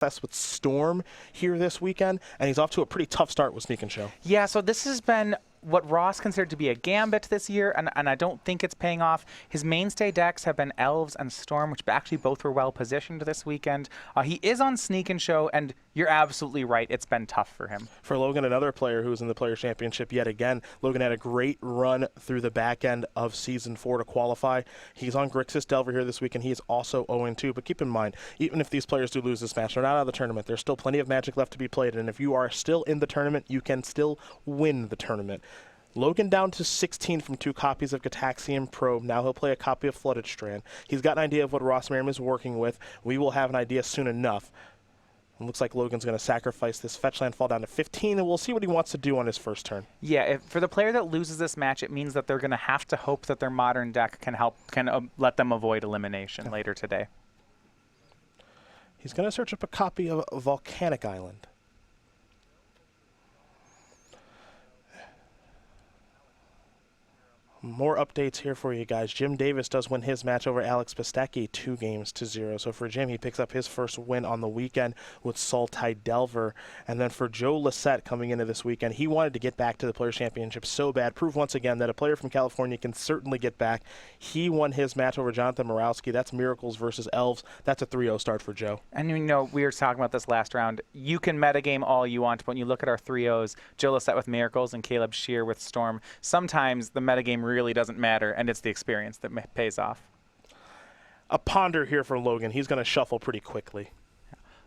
with Storm here this weekend, and he's off to a pretty tough start with Sneak and Show. Yeah, so this has been what Ross considered to be a gambit this year, and I don't think it's paying off. His mainstay decks have been Elves and Storm, which actually both were well positioned this weekend. He is on Sneak and Show, and you're absolutely right. It's been tough for him. For Logan, another player who's in the Players' Championship yet again, Logan had a great run through the back end of Season 4 to qualify. He's on Grixis Delver here this week, and he is also 0-2. But keep in mind, even if these players do lose this match, they're not out of the tournament. There's still plenty of Magic left to be played, and if you are still in the tournament, you can still win the tournament. Logan down to 16 from 2 copies of Gataxian Probe. Now he'll play a copy of Flooded Strand. He's got an idea of what Ross Merriam is working with. We will have an idea soon enough. It looks like Logan's going to sacrifice this fetch land, fall down to 15, and we'll see what he wants to do on his first turn. Yeah, for the player that loses this match, it means that they're going to have to hope that their modern deck can let them avoid elimination later today. He's going to search up a copy of Volcanic Island. More updates here for you guys. Jim Davis does win his match over Alex Pistecki 2-0. So for Jim, he picks up his first win on the weekend with Sultai Delver. And then for Joe Lissette coming into this weekend, he wanted to get back to the Players' Championship so bad. Prove once again that a player from California can certainly get back. He won his match over Jonathan Morowski. That's Miracles versus Elves. That's a 3-0 start for Joe. And we were talking about this last round. You can metagame all you want, but when you look at our 3-0s, Joe Lissette with Miracles and Caleb Shear with Storm, sometimes the metagame really doesn't matter, and it's the experience that pays off. A ponder here for Logan. He's going to shuffle pretty quickly.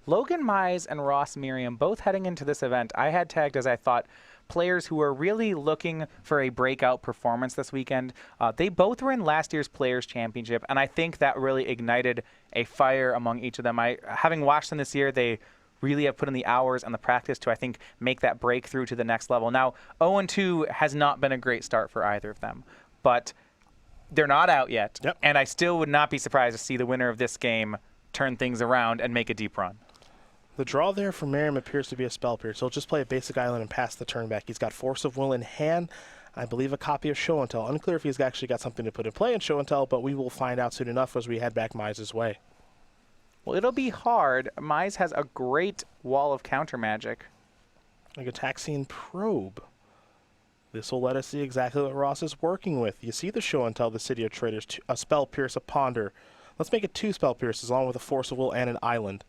Logan Mize and Ross Merriam, both heading into this event, I had tagged as I thought players who are really looking for a breakout performance this weekend. They both were in last year's Players' Championship, and I think that really ignited a fire among each of them. Having watched them this year, they really have put in the hours and the practice to, I think, make that breakthrough to the next level. Now, 0-2 has not been a great start for either of them, but they're not out yet, and I still would not be surprised to see the winner of this game turn things around and make a deep run. The draw there for Merriam appears to be a Spell Pierce. He'll just play a basic island and pass the turn back. He's got Force of Will in hand. I believe a copy of Show and Tell. Unclear if he's actually got something to put in play in Show and Tell, but we will find out soon enough as we head back Mize's way. Well, it'll be hard. Mize has a great wall of counter magic. Like a Gataxian Probe. This will let us see exactly what Ross is working with. You see the Show and Tell, the City of Traders, a Spell Pierce, a Ponder. Let's make it 2 Spell Pierces along with a Force of Will and an Island.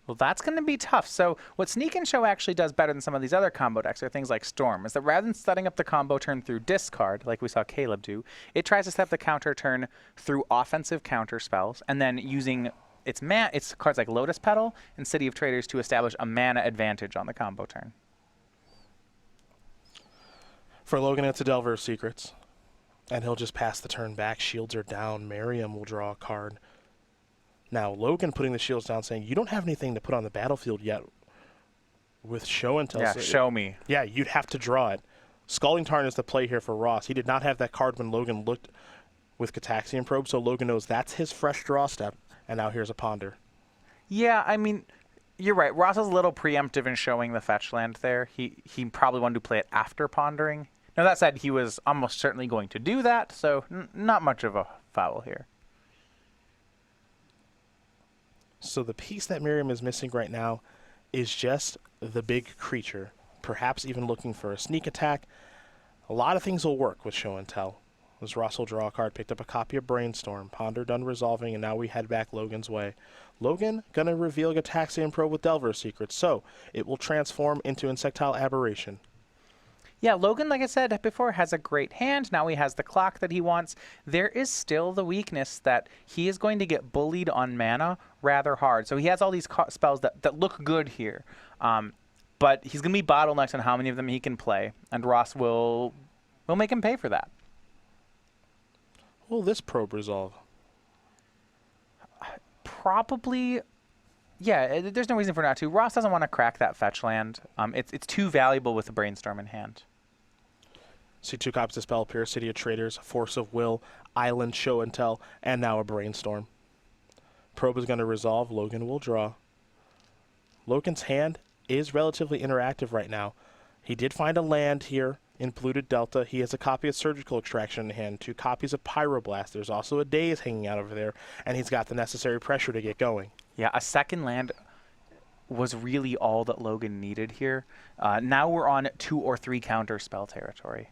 Well, that's going to be tough. So what Sneak and Show actually does better than some of these other combo decks or things like Storm is that rather than setting up the combo turn through discard, like we saw Caleb do, it tries to set up the counter turn through offensive counter spells and then using its cards like Lotus Petal and City of Traders to establish a mana advantage on the combo turn. For Logan, it's a Delver of Secrets. And he'll just pass the turn back. Shields are down. Merriam will draw a card. Now, Logan putting the shields down, saying, you don't have anything to put on the battlefield yet with Show and Tell. Yeah, show me. Yeah, you'd have to draw it. Scalding Tarn is the play here for Ross. He did not have that card when Logan looked with Gataxian Probe, so Logan knows that's his fresh draw step. And now here's a Ponder. Yeah, I mean, you're right. Ross is a little preemptive in showing the fetch land there. He probably wanted to play it after pondering. Now, that said, he was almost certainly going to do that, so not much of a foul here. So the piece that Merriam is missing right now is just the big creature, perhaps even looking for a sneak attack. A lot of things will work with Show and Tell. As Ross will draw a card, picked up a copy of Brainstorm, Ponder done resolving, and now we head back Logan's way. Logan going to reveal Gataxian Probe with Delver's Secrets, so it will transform into Insectile Aberration. Yeah, Logan, like I said before, has a great hand. Now he has the clock that he wants. There is still the weakness that he is going to get bullied on mana rather hard. So he has all these spells that look good here. But he's going to be bottlenecked on how many of them he can play. And Ross will make him pay for that. Will this probe resolve? Probably, yeah. There's no reason for not to. Ross doesn't want to crack that fetch land. It's too valuable with the Brainstorm in hand. See 2 copies of Spell Pierce, City of Traders, Force of Will, Island, Show and Tell, and now a Brainstorm. Probe is going to resolve. Logan will draw. Logan's hand is relatively interactive right now. He did find a land here in Polluted Delta. He has a copy of Surgical Extraction in hand, 2 copies of Pyroblast. There's also a Daze hanging out over there, and he's got the necessary pressure to get going. Yeah, a second land was really all that Logan needed here. Now we're on 2 or 3 counter spell territory.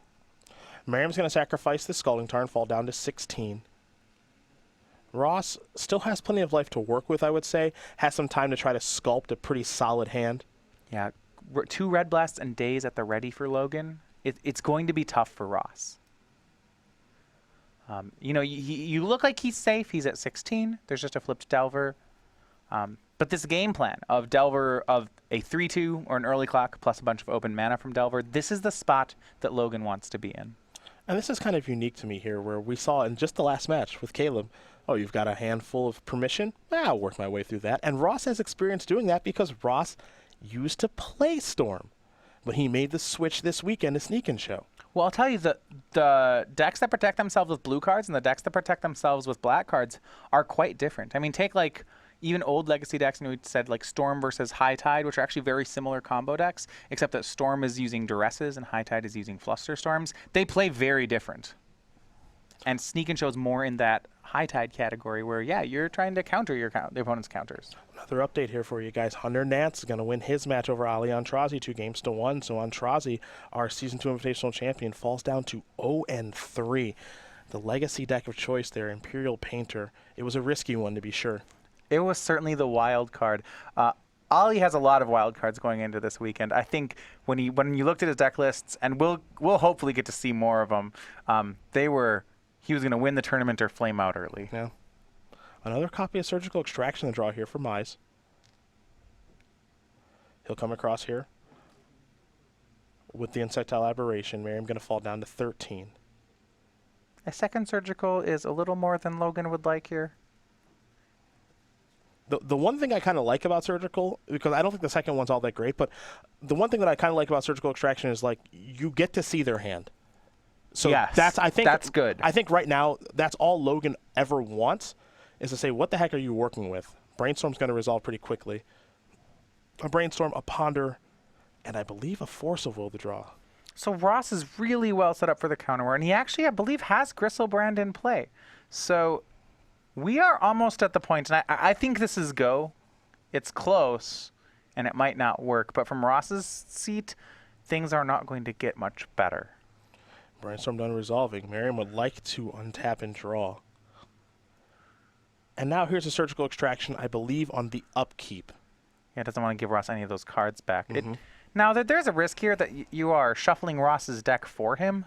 Merriam's going to sacrifice the Scalding Tarn, fall down to 16. Ross still has plenty of life to work with, I would say. Has some time to try to sculpt a pretty solid hand. Yeah, 2 Red Blasts and Days at the ready for Logan. It's going to be tough for Ross. You look like he's safe. He's at 16. There's just a flipped Delver. But this game plan of Delver, of a 3-2 or an early clock plus a bunch of open mana from Delver, this is the spot that Logan wants to be in. And this is kind of unique to me here, where we saw in just the last match with Caleb, oh, you've got a handful of permission? I'll work my way through that. And Ross has experience doing that because Ross used to play Storm. But he made the switch this weekend to Sneak and Show. Well, I'll tell you, the decks that protect themselves with blue cards and the decks that protect themselves with black cards are quite different. I mean, take like even old Legacy decks, and we said like Storm versus High Tide, which are actually very similar combo decks, except that Storm is using Duresses and High Tide is using Flusterstorms. They play very different. And Sneak and Show is more in that High Tide category where, yeah, you're trying to counter the opponent's counters. Another update here for you guys. Hunter Nance is going to win his match over Ali Antrazi 2-1. So Antrazi, our Season 2 Invitational champion, falls down to 0-3. The Legacy deck of choice there, Imperial Painter. It was a risky one, to be sure. It was certainly the wild card. Ali has a lot of wild cards going into this weekend. I think when you looked at his deck lists, and we'll hopefully get to see more of them, he was going to win the tournament or flame out early. Yeah. Another copy of Surgical Extraction to draw here for Mize. He'll come across here with the Insectile Aberration. Merriam going to fall down to 13. A second Surgical is a little more than Logan would like here. The one thing I kind of like about Surgical, because I don't think the second one's all that great, but the one thing that I kind of like about Surgical Extraction is like you get to see their hand. So yes, that's good. I think right now that's all Logan ever wants is to say, what the heck are you working with? Brainstorm's going to resolve pretty quickly. A Brainstorm, a Ponder, and I believe a Force of Will to draw. So Ross is really well set up for the counter war, and he actually, I believe, has Gristlebrand in play. So we are almost at the point, and I think this is go. It's close, and it might not work. But from Ross's seat, things are not going to get much better. Brainstorm done resolving. Merriam would like to untap and draw. And now here's a Surgical Extraction, I believe, on the upkeep. Yeah, doesn't want to give Ross any of those cards back. Now, there's a risk here that you are shuffling Ross's deck for him.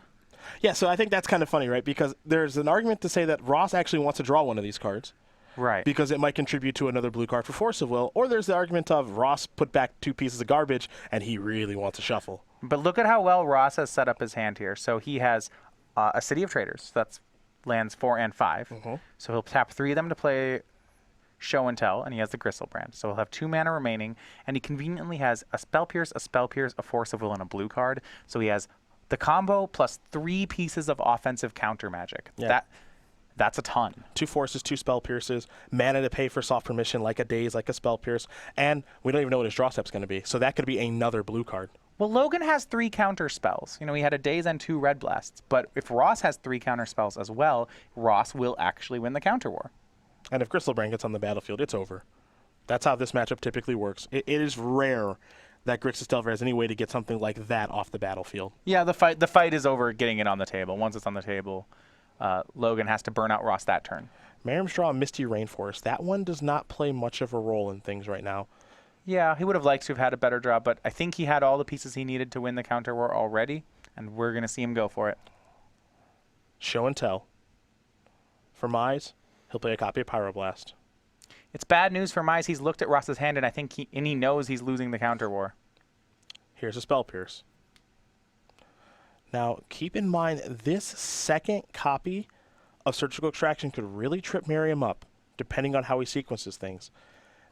Yeah, so I think that's kind of funny, right? Because there's an argument to say that Ross actually wants to draw one of these cards. Right. Because it might contribute to another blue card for Force of Will. Or there's the argument of Ross put back 2 pieces of garbage, and he really wants to shuffle. But look at how well Ross has set up his hand here. So he has a City of Traders. That's lands 4 and 5. So he'll tap 3 of them to play Show and Tell, and he has the Gristlebrand. So he'll have 2 mana remaining, and he conveniently has a Spell Pierce, a Force of Will, and a blue card. So he has the combo plus 3 pieces of offensive counter magic. Yeah. That's a ton. 2 Forces, 2 Spell Pierces, mana to pay for Soft Permission, like a Daze, like a Spell Pierce, and we don't even know what his draw step's going to be. So that could be another blue card. Well, Logan has 3 counter spells. He had a Daze and 2 Red Blasts. But if Ross has 3 counter spells as well, Ross will actually win the counter war. And if Gristlebrand gets on the battlefield, it's over. That's how this matchup typically works. It is rare that Grixis Delver has any way to get something like that off the battlefield. Yeah, the fight is over getting it on the table. Once it's on the table, Logan has to burn out Ross that turn. Merriam's draw Misty Rainforest. That one does not play much of a role in things right now. Yeah, he would have liked to have had a better draw, but I think he had all the pieces he needed to win the counter war already, and we're going to see him go for it. Show and Tell. For Mize, he'll play a copy of Pyroblast. It's bad news for Mize. He's looked at Ross's hand, and I think he knows he's losing the counter war. Here's a Spell Pierce. Now, keep in mind, this second copy of Surgical Extraction could really trip Merriam up, depending on how he sequences things.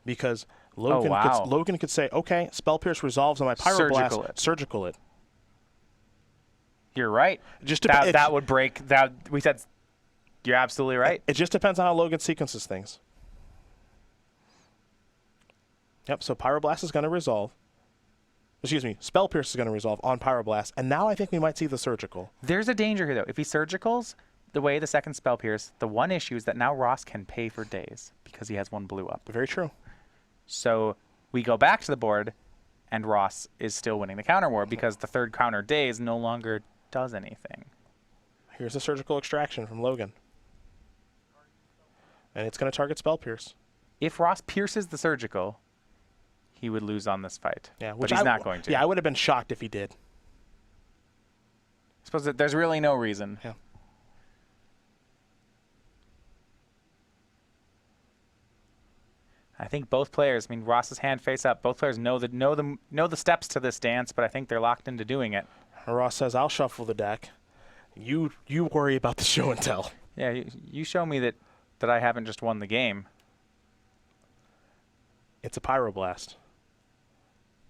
Because Logan could say, okay, Spell Pierce resolves on my Pyroblast, surgical it. You're right. That would break. We said you're absolutely right. It just depends on how Logan sequences things. Yep, so Pyroblast is going to resolve. Excuse me, Spell Pierce is going to resolve on Pyroblast, and now I think we might see the Surgical. There's a danger here, though. If he Surgicals the way the second Spell Pierce, the one issue is that now Ross can pay for days because he has 1 blue up. Very true. So We go back to the board, and Ross is still winning the counter war because the third counter days no longer does anything. Here's a surgical extraction from Logan. And it's going to target Spell Pierce. If Ross pierces the surgical, he would lose on this fight. Yeah, but he's not going to. Yeah, I would have been shocked if he did. I suppose that there's really no reason. Yeah. I think both players, I mean, Ross's hand face up. Both players know the steps to this dance, but I think they're locked into doing it. Ross says, "I'll shuffle the deck. You worry about the show and tell." Yeah, you show me that I haven't just won the game. It's a Pyroblast.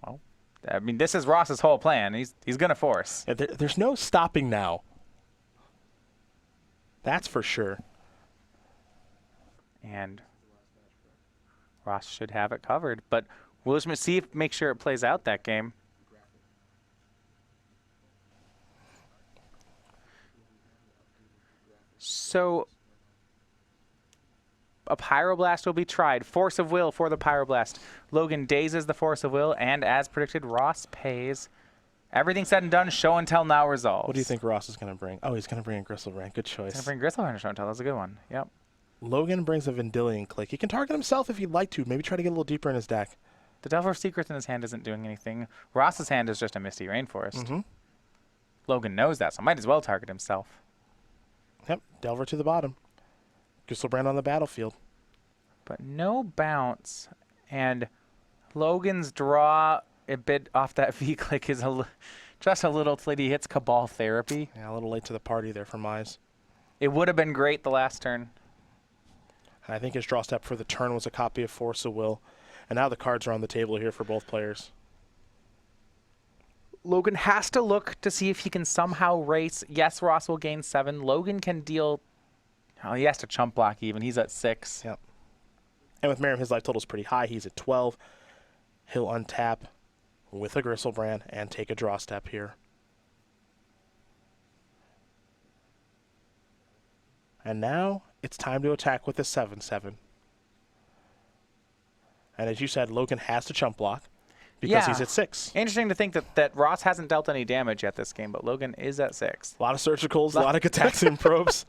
Well, I mean, this is Ross's whole plan. He's going to force. Yeah, there's no stopping now. That's for sure. And Ross should have it covered, but we'll just make sure it plays out that game. So a Pyroblast will be tried. Force of Will for the Pyroblast. Logan dazes the Force of Will, and as predicted, Ross pays. Everything said and done, show and tell now resolves. What do you think Ross is going to bring? Oh, he's going to bring a Gristlebrand. Good choice. He's going to bring Gristlehorn to show and tell. That's a good one. Yep. Logan brings a Vendilion Click. He can target himself if he'd like to. Maybe try to get a little deeper in his deck. The Delver of Secrets in his hand isn't doing anything. Ross's hand is just a Misty Rainforest. Mm-hmm. Logan knows that, so might as well target himself. Yep, Delver to the bottom. Gristlebrand on the battlefield. But no bounce, and Logan's draw a bit off that V-Click is just a little late. He hits Cabal Therapy. Yeah, a little late to the party there for Mize. It would have been great the last turn. I think his draw step for the turn was a copy of Force of Will. And now the cards are on the table here for both players. Logan has to look to see if he can somehow race. Yes, Ross will gain 7. Logan can deal... Oh, he has to chump block even. He's at 6. Yep. And with Merriam, his life total is pretty high. He's at 12. He'll untap with a Gristlebrand and take a draw step here. And now it's time to attack with a 7/7. And as you said, Logan has to chump block because he's at 6. Interesting to think that Ross hasn't dealt any damage yet this game, but Logan is at 6. A lot of surgicals, a lot of Gataxian probes.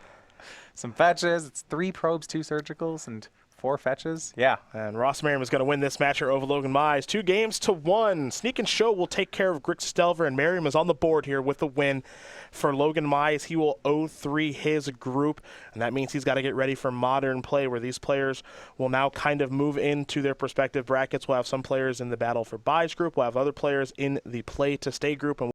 Some fetches. It's 3 probes, 2 surgicals, and 4 fetches. Yeah. And Ross Merriam is going to win this match here over Logan Mize. 2-1. Sneak and Show will take care of Grixis Delver, and Merriam is on the board here with the win for Logan Mize. He will 0-3 his group, and that means he's got to get ready for Modern play, where these players will now kind of move into their respective brackets. We'll have some players in the Battle for Buys group. We'll have other players in the Play to Stay group, and